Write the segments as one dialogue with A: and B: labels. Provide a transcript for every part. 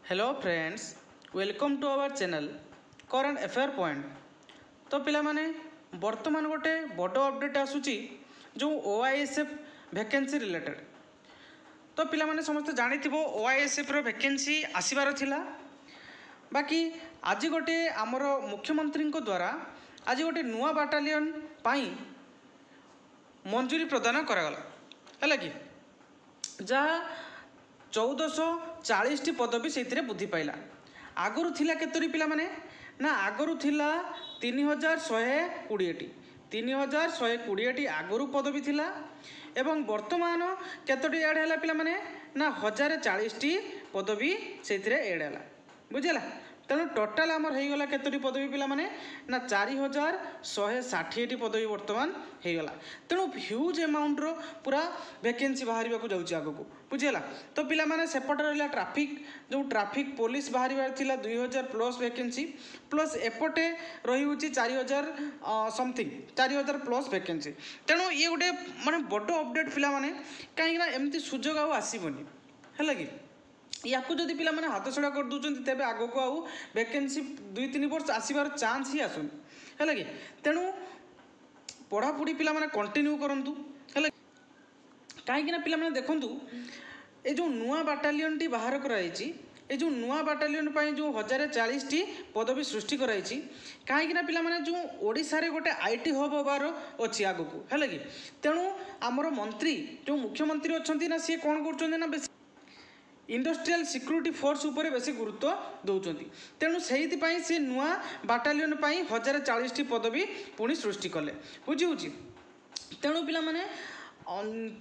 A: Hello friends, welcome to our channel current affair point. तो पिला माने वर्तमान गोटे बड़ अपडेट आसूची जो ओआईएसएफ वैकेंसी रिलेटेड। तो पिला माने समस्त जानी थिबो ओआईएसएफ रो वैकेंसी आसीबार थिला। बाकी आज गोटे आमर मुख्यमंत्री द्वारा आज गोटे नुआ बाटालियन पाई मंजूरी प्रदान करागला है कि जहाँ 1440 पदवी से वृद्धि पाइला। आगुरी थिला केतोरी पिला माने ना आगुरी थिला 3120 3120 आगुरी पदवी थिला एवं वर्तमान केतोटी ऐड हैला पिला माने ना 1040 पदवी से ऐड हैला बुझेला। तेणु टोटाल आमर होगला केतोटी पदवी पिला माने ना 4160 पदवी वर्तमान होगला। तेणु ह्यूज अमाउंट रो पूरा वैकेंसी बाहर जाऊँगी आगक बुझेगा। तो पिला माने सेपटे रहा ट्राफिक जो ट्राफिक पुलिस बाहर 2000 प्लस वैकेंसी प्लस एपटे रही 4000 समथिंग 4000 प्लस वैकेंसी। तेणु ये गोटे माने बड़ अपडेट पिला माने कहीं एमती सुजोग आसबनी है कि या जदि पिला माने हाथ छड़ा कर दूसरी तेज आग को आउ वैकेंसी 2-3 वर्ष आसबार चान्स ही आसुन है कि। तेणु पढ़ापढ़ी पिला माने कंटिन्यू करंतु है कहीं पिला माने देखंतु ए जो नुआ बाटालियन टी बाहर कराई ए जो नुआ बाटालियन पाई जो 1040 पदवी सृष्टि कराई कहीं पिला माने जो ओडिशा रे गोटे आईटी हब होबार अच्छी आगक है कि। तेणु आमर मंत्री जो मुख्यमंत्री अच्छा ना सी कौन कर ना इंडस्ट्रियल सिक्योरिटी फोर्स उपर बेसी गुरुत्व दौरान। तेणु से नुआ बाटालियन पाई 1040 पदवी पुणी सृष्टि कले बुझी। तेणु पिला माने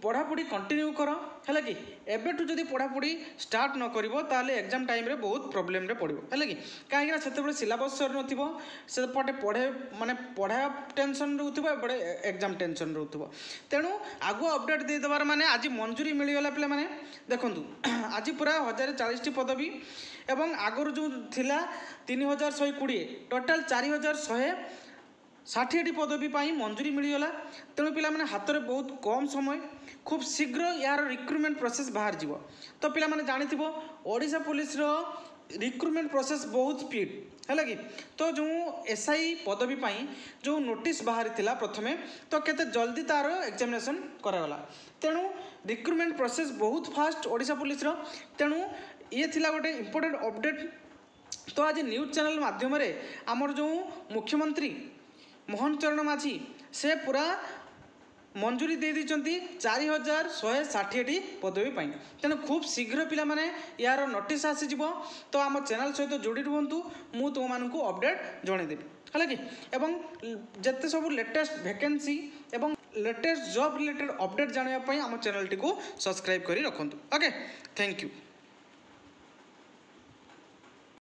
A: पढ़ापढ़ी कंटिन्यू कर है कि एबेठू जदि पढ़ापढ़ी स्टार्ट न करिवो ताले एग्जाम टाइम रे बहुत प्रोब्लेम रे पड़ो है कि कहीं से सिलेबस सर नपटे पढ़े माने पढ़ा टेंशन रोथबो एपटे एग्जाम टेंशन रोथबो। तेणु आगु अपडेट दे देवार माने आज मंजूरी मिलगला पिला माने देखंतु आज पूरा 1040 पदवी एवं आगुर जो थिला 3120 टोटाल 4160 पदवी पाई मंजूरी मिलगला। तेणु पिला माने हाथ में बहुत कम समय खूब शीघ्र यार रिक्रुटमेंट प्रोसेस बाहर जीवो। तो पिला माने जानी थिबो ओडिशा पुलिस रो रिक्रुटमेंट प्रोसेस बहुत स्पीड है कि। तो जो एसआई पदवी पाई जो नोटिस बाहरी थिला प्रथमे तो केते जल्दी तार एग्जामिनेशन करागला। तेणु रिक्रुटमेंट प्रोसेस बहुत फास्ट ओडिशा पुलिस रो। तेणु ये थिला गोटे इंपोर्टेंट अपडेट। तो आज न्यूज चैनल माध्यम आमर जो मुख्यमंत्री मोहन चरण माझी से पूरा मंजूरी दे दी 4160 पदवी पाई। तेणु खूब शीघ्र पिला माने यार नोटिस आसीजिवो। तो आम चैनल सहित जोड़ी रुहतु मु तुम मानकु अपडेट जनईदेवी है कि। एवं जिते सब लेटेस्ट वैकेंसी एवं लेटेस्ट जॉब रिलेटेड अपडेट जानापी आम चैनल टी को सब्सक्राइब कर रखु। Okay, thank you.